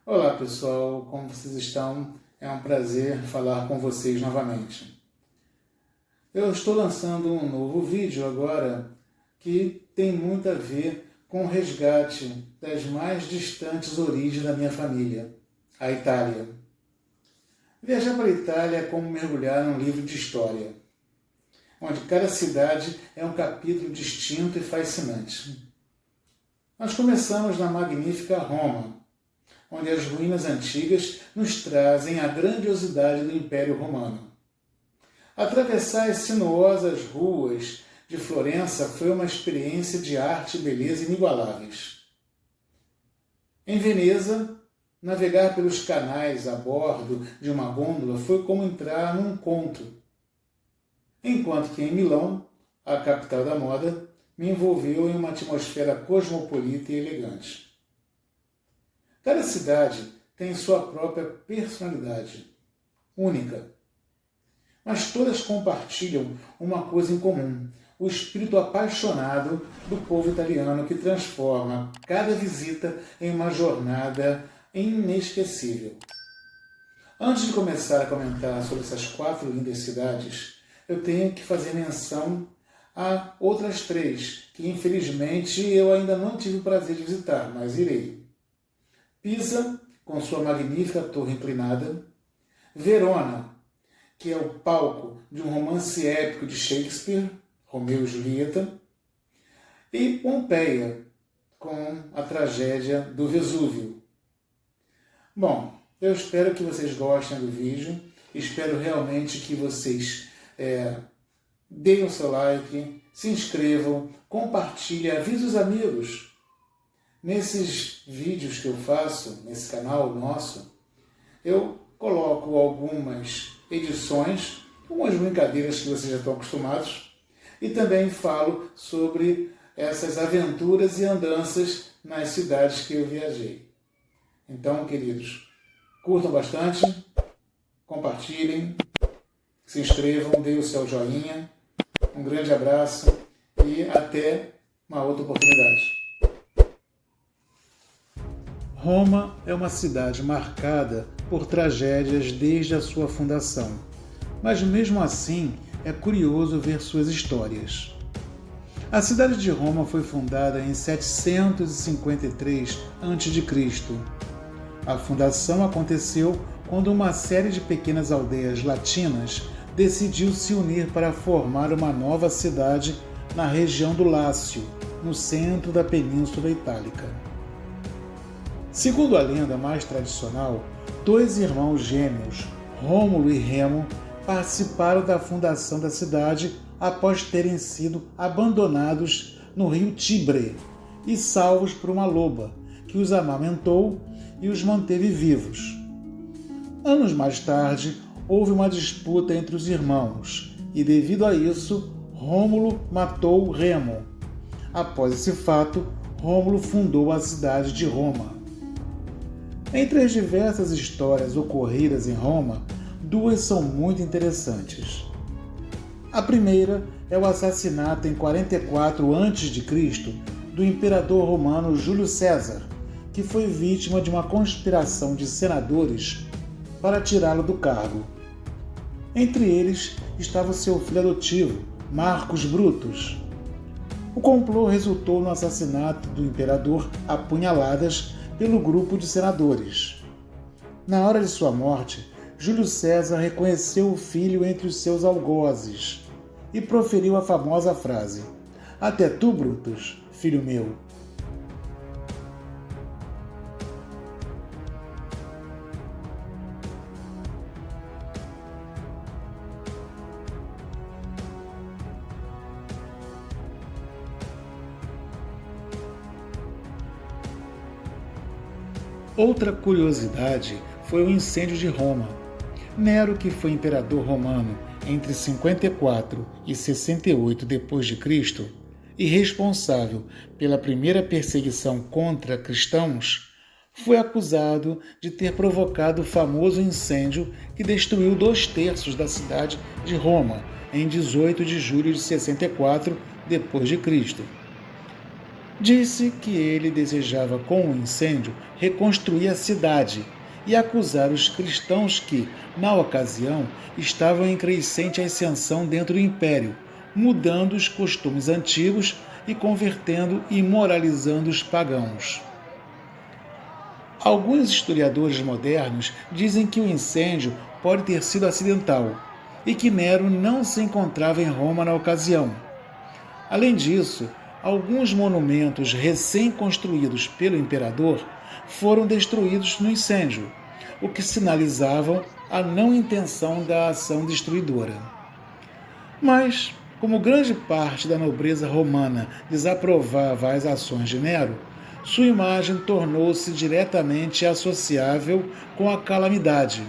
Olá pessoal, como vocês estão? É um prazer falar com vocês novamente. Eu estou lançando um novo vídeo agora que tem muito a ver com o resgate das mais distantes origens da minha família, a Itália. Viajar para a Itália é como mergulhar num livro de história, onde cada cidade é um capítulo distinto e fascinante. Nós começamos na magnífica Roma, onde as ruínas antigas nos trazem a grandiosidade do Império Romano. Atravessar as sinuosas ruas de Florença foi uma experiência de arte e beleza inigualáveis. Em Veneza, navegar pelos canais a bordo de uma gôndola foi como entrar num conto, enquanto que em Milão, a capital da moda, me envolveu em uma atmosfera cosmopolita e elegante. Cada cidade tem sua própria personalidade, única. Mas todas compartilham uma coisa em comum: o espírito apaixonado do povo italiano que transforma cada visita em uma jornada inesquecível. Antes de começar a comentar sobre essas 4 lindas cidades, eu tenho que fazer menção a outras 3, que infelizmente eu ainda não tive o prazer de visitar, mas irei. Pisa, com sua magnífica torre inclinada, Verona, que é o palco de um romance épico de Shakespeare, Romeu e Julieta, e Pompeia, com a tragédia do Vesúvio. Bom, eu espero que vocês gostem do vídeo, espero realmente que vocês deem o seu like, se inscrevam, compartilhem, avisem os amigos. Nesses vídeos que eu faço, nesse canal nosso, eu coloco algumas edições, algumas brincadeiras que vocês já estão acostumados, e também falo sobre essas aventuras e andanças nas cidades que eu viajei. Então, queridos, curtam bastante, compartilhem, se inscrevam, deem o seu joinha, um grande abraço e até uma outra oportunidade. Roma é uma cidade marcada por tragédias desde a sua fundação, mas mesmo assim é curioso ver suas histórias. A cidade de Roma foi fundada em 753 a.C. A fundação aconteceu quando uma série de pequenas aldeias latinas decidiu se unir para formar uma nova cidade na região do Lácio, no centro da Península Itálica. Segundo a lenda mais tradicional, 2 irmãos gêmeos, Rômulo e Remo, participaram da fundação da cidade após terem sido abandonados no rio Tibre e salvos por uma loba, que os amamentou e os manteve vivos. Anos mais tarde, houve uma disputa entre os irmãos e, devido a isso, Rômulo matou Remo. Após esse fato, Rômulo fundou a cidade de Roma. Entre as diversas histórias ocorridas em Roma, 2 são muito interessantes. A primeira é o assassinato em 44 a.C. do imperador romano Júlio César, que foi vítima de uma conspiração de senadores para tirá-lo do cargo. Entre eles estava seu filho adotivo, Marcus Brutus. O complô resultou no assassinato do imperador a punhaladas pelo grupo de senadores. Na hora de sua morte, Júlio César reconheceu o filho entre os seus algozes e proferiu a famosa frase: "Até tu, Brutus, filho meu." Outra curiosidade foi o incêndio de Roma. Nero, que foi imperador romano entre 54 e 68 d.C. e responsável pela primeira perseguição contra cristãos, foi acusado de ter provocado o famoso incêndio que destruiu 2/3 da cidade de Roma em 18 de julho de 64 d.C. Disse que ele desejava, com o incêndio, reconstruir a cidade e acusar os cristãos que, na ocasião, estavam em crescente ascensão dentro do império, mudando os costumes antigos e convertendo e moralizando os pagãos. Alguns historiadores modernos dizem que o incêndio pode ter sido acidental e que Nero não se encontrava em Roma na ocasião. Além disso, alguns monumentos recém-construídos pelo imperador foram destruídos no incêndio, o que sinalizavam a não intenção da ação destruidora. Mas, como grande parte da nobreza romana desaprovava as ações de Nero, sua imagem tornou-se diretamente associável com a calamidade.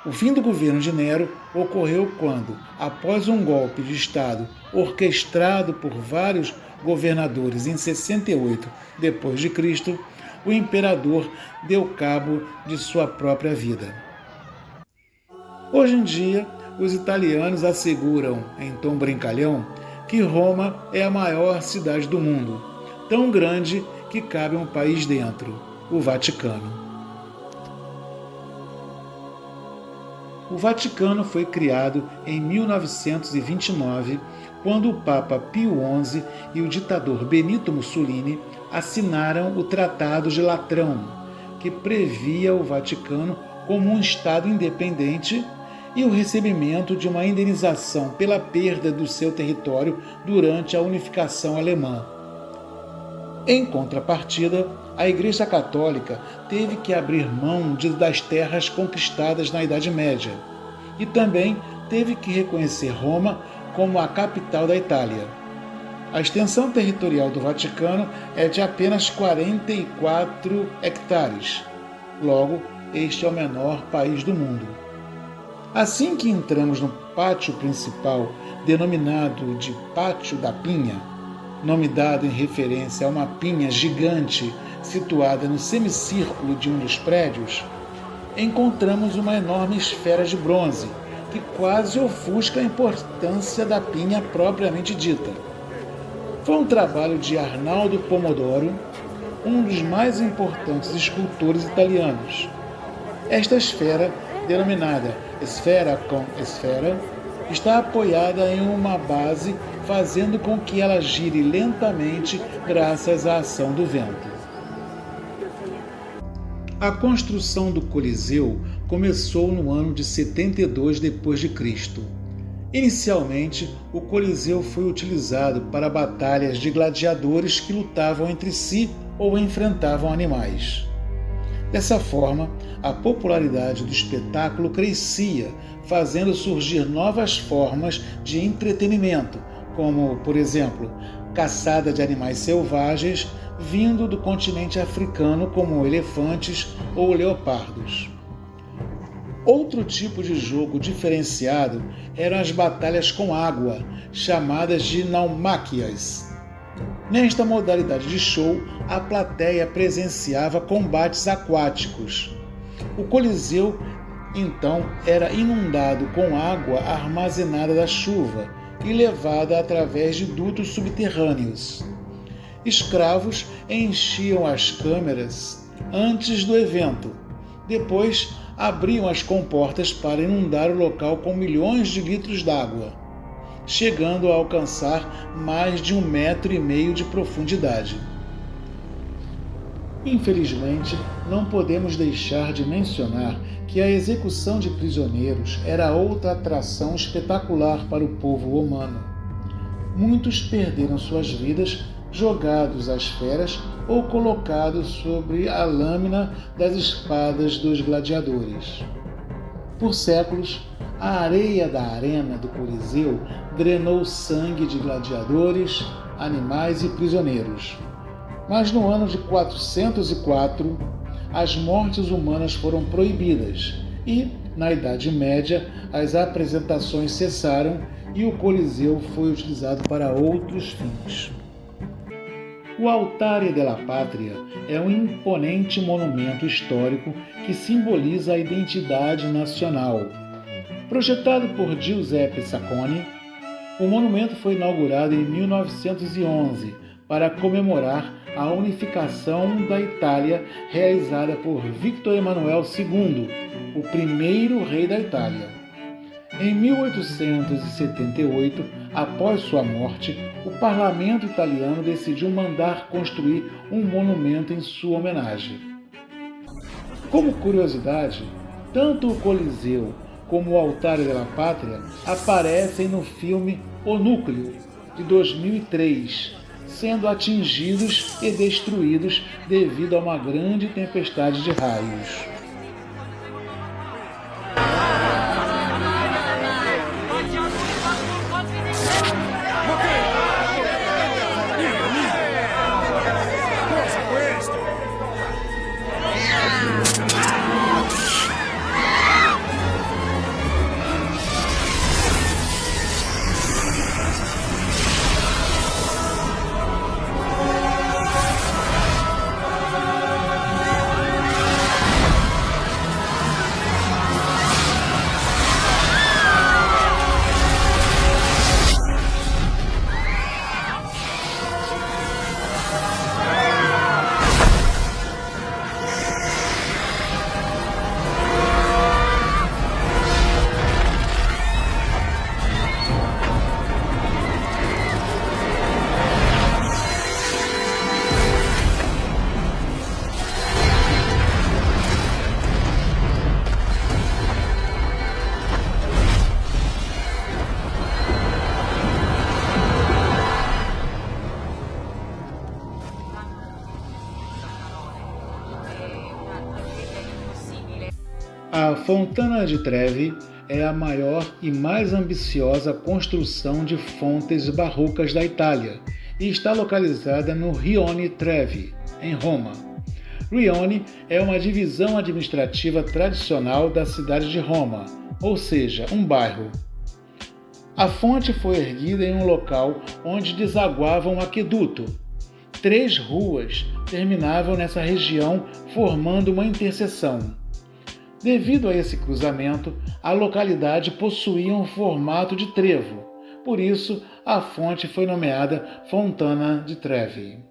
O fim do governo de Nero ocorreu quando, após um golpe de Estado orquestrado por vários governadores em 68 d.C., o imperador deu cabo de sua própria vida. Hoje em dia, os italianos asseguram, em tom brincalhão, que Roma é a maior cidade do mundo, tão grande que cabe um país dentro, o Vaticano. O Vaticano foi criado em 1929, quando o Papa Pio XI e o ditador Benito Mussolini assinaram o Tratado de Latrão, que previa o Vaticano como um Estado independente e o recebimento de uma indenização pela perda do seu território durante a unificação alemã. Em contrapartida, a Igreja Católica teve que abrir mão das terras conquistadas na Idade Média e também teve que reconhecer Roma como a capital da Itália. A extensão territorial do Vaticano é de apenas 44 hectares. Logo, este é o menor país do mundo. Assim que entramos no pátio principal, denominado de Pátio da Pinha, nome dado em referência a uma pinha gigante situada no semicírculo de um dos prédios, encontramos uma enorme esfera de bronze que quase ofusca a importância da pinha propriamente dita. Foi um trabalho de Arnaldo Pomodoro, um dos mais importantes escultores italianos. Esta esfera, denominada esfera com esfera, está apoiada em uma base, fazendo com que ela gire lentamente graças à ação do vento. A construção do Coliseu começou no ano de 72 d.C. Inicialmente, o Coliseu foi utilizado para batalhas de gladiadores que lutavam entre si ou enfrentavam animais. Dessa forma, a popularidade do espetáculo crescia, fazendo surgir novas formas de entretenimento, como, por exemplo, caçada de animais selvagens vindo do continente africano, como elefantes ou leopardos. Outro tipo de jogo diferenciado eram as batalhas com água, chamadas de naumáquias. Nesta modalidade de show, a plateia presenciava combates aquáticos. O Coliseu, então, era inundado com água armazenada da chuva e levada através de dutos subterrâneos. Escravos enchiam as câmeras antes do evento. Depois, abriam as comportas para inundar o local com milhões de litros d'água, chegando a alcançar mais de 1,5 metros de profundidade. Infelizmente, não podemos deixar de mencionar que a execução de prisioneiros era outra atração espetacular para o povo romano. Muitos perderam suas vidas jogados às feras ou colocados sobre a lâmina das espadas dos gladiadores. Por séculos, a areia da arena do Coliseu drenou sangue de gladiadores, animais e prisioneiros. Mas no ano de 404, as mortes humanas foram proibidas e, na Idade Média, as apresentações cessaram e o Coliseu foi utilizado para outros fins. O Altare della Patria é um imponente monumento histórico que simboliza a identidade nacional. Projetado por Giuseppe Sacconi, o monumento foi inaugurado em 1911 para comemorar a unificação da Itália realizada por Victor Emanuel II, o primeiro rei da Itália. Em 1878, após sua morte, o parlamento italiano decidiu mandar construir um monumento em sua homenagem. Como curiosidade, tanto o Coliseu como o Altar della Pátria aparecem no filme O Núcleo, de 2003, sendo atingidos e destruídos devido a uma grande tempestade de raios. A Fontana di Trevi é a maior e mais ambiciosa construção de fontes barrocas da Itália e está localizada no Rione Trevi, em Roma. Rione é uma divisão administrativa tradicional da cidade de Roma, ou seja, um bairro. A fonte foi erguida em um local onde desaguava um aqueduto. 3 ruas terminavam nessa região, formando uma interseção. Devido a esse cruzamento, a localidade possuía um formato de trevo, por isso a fonte foi nomeada Fontana di Trevi.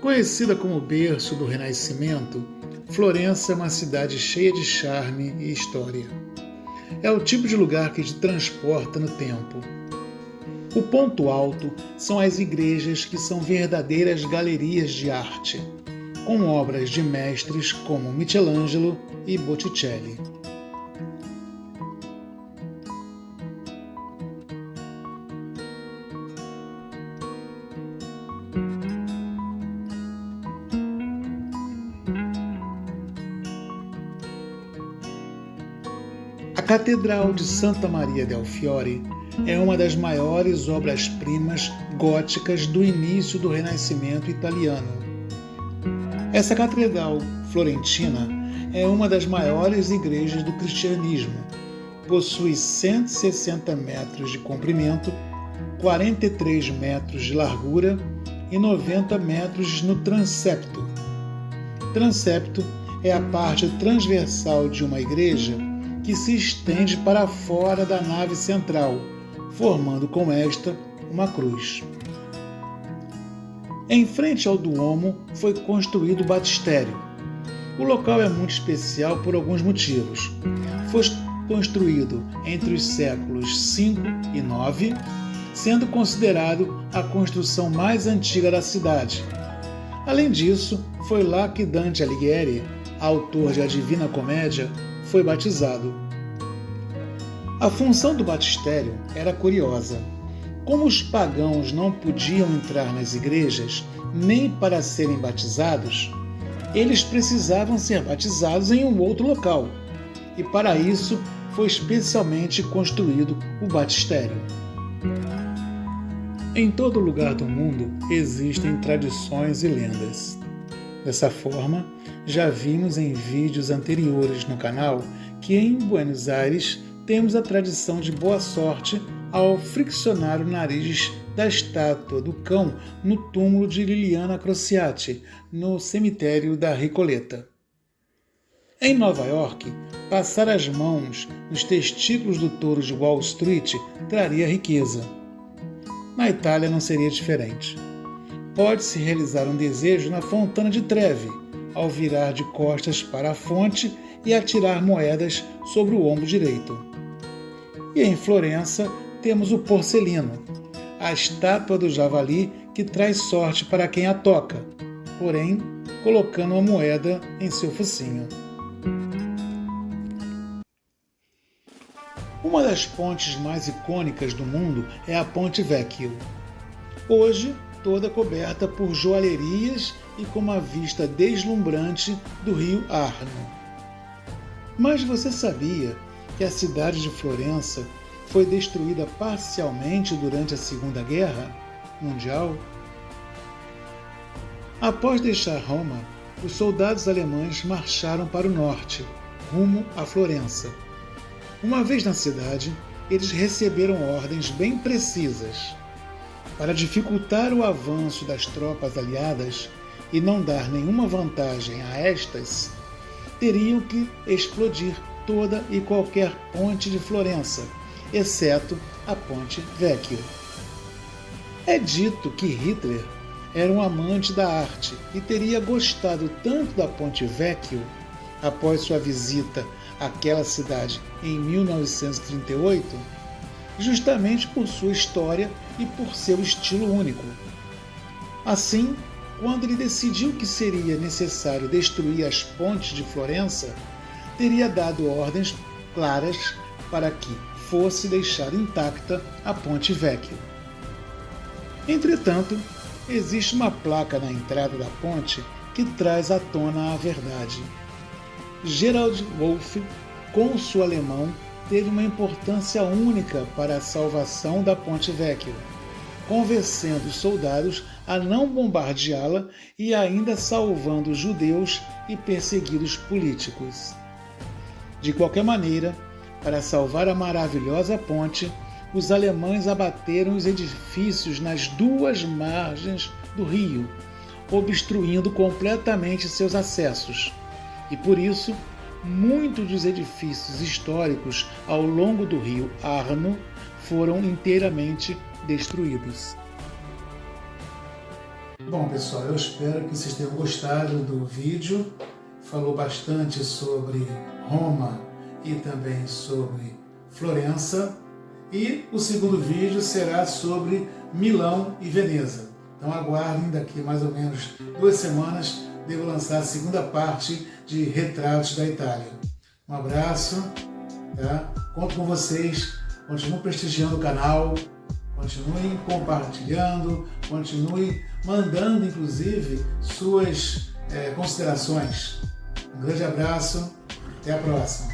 Conhecida como berço do Renascimento, Florença é uma cidade cheia de charme e história. É o tipo de lugar que te transporta no tempo. O ponto alto são as igrejas, que são verdadeiras galerias de arte, com obras de mestres como Michelangelo e Botticelli. A Catedral de Santa Maria del Fiore é uma das maiores obras-primas góticas do início do Renascimento italiano. Essa catedral florentina é uma das maiores igrejas do cristianismo. Possui 160 metros de comprimento, 43 metros de largura e 90 metros no transepto. Transepto é a parte transversal de uma igreja que se estende para fora da nave central, formando com esta uma cruz. Em frente ao Duomo foi construído o batistério. O local é muito especial por alguns motivos. Foi construído entre os séculos 5 e 9, sendo considerado a construção mais antiga da cidade. Além disso, foi lá que Dante Alighieri, autor de A Divina Comédia, foi batizado. A função do batistério era curiosa. Como os pagãos não podiam entrar nas igrejas nem para serem batizados, eles precisavam ser batizados em um outro local, e para isso foi especialmente construído o batistério. Em todo lugar do mundo existem tradições e lendas. Dessa forma, Já vimos em vídeos anteriores no canal que em Buenos Aires temos a tradição de boa sorte ao friccionar o nariz da estátua do cão no túmulo de Liliana Crociati, no cemitério da Recoleta. Em Nova York, passar as mãos nos testículos do touro de Wall Street traria riqueza. Na Itália não seria diferente. Pode-se realizar um desejo na Fontana de Trevi, ao virar de costas para a fonte e atirar moedas sobre o ombro direito. E em Florença temos o Porcelino, a estátua do javali que traz sorte para quem a toca, porém colocando uma moeda em seu focinho. Uma das pontes mais icônicas do mundo é a Ponte Vecchio. Hoje, toda coberta por joalherias e com uma vista deslumbrante do rio Arno. Mas você sabia que a cidade de Florença foi destruída parcialmente durante a Segunda Guerra Mundial? Após deixar Roma, os soldados alemães marcharam para o norte, rumo a Florença. Uma vez na cidade, eles receberam ordens bem precisas. Para dificultar o avanço das tropas aliadas e não dar nenhuma vantagem a estas, teriam que explodir toda e qualquer ponte de Florença, exceto a Ponte Vecchio. É dito que Hitler era um amante da arte e teria gostado tanto da Ponte Vecchio, após sua visita àquela cidade em 1938, justamente por sua história e por seu estilo único. Assim, quando ele decidiu que seria necessário destruir as pontes de Florença, teria dado ordens claras para que fosse deixada intacta a Ponte Vecchio. Entretanto, existe uma placa na entrada da ponte que traz à tona a verdade. Gerald Wolff, cônsul alemão, teve uma importância única para a salvação da Ponte Vecchio, convencendo os soldados a não bombardeá-la e ainda salvando judeus e perseguidos políticos. De qualquer maneira, para salvar a maravilhosa ponte, os alemães abateram os edifícios nas duas margens do rio, obstruindo completamente seus acessos. E por isso, muitos dos edifícios históricos ao longo do rio Arno foram inteiramente destruídos. Bom, pessoal, eu espero que vocês tenham gostado do vídeo. Falou bastante sobre Roma e também sobre Florença. E o segundo vídeo será sobre Milão e Veneza. Então aguardem, daqui mais ou menos 2 semanas, devo lançar a segunda parte de Retratos da Itália. Um abraço, tá? Conto com vocês, continuem prestigiando o canal, continuem compartilhando, continuem mandando, inclusive, suas considerações. Um grande abraço, até a próxima.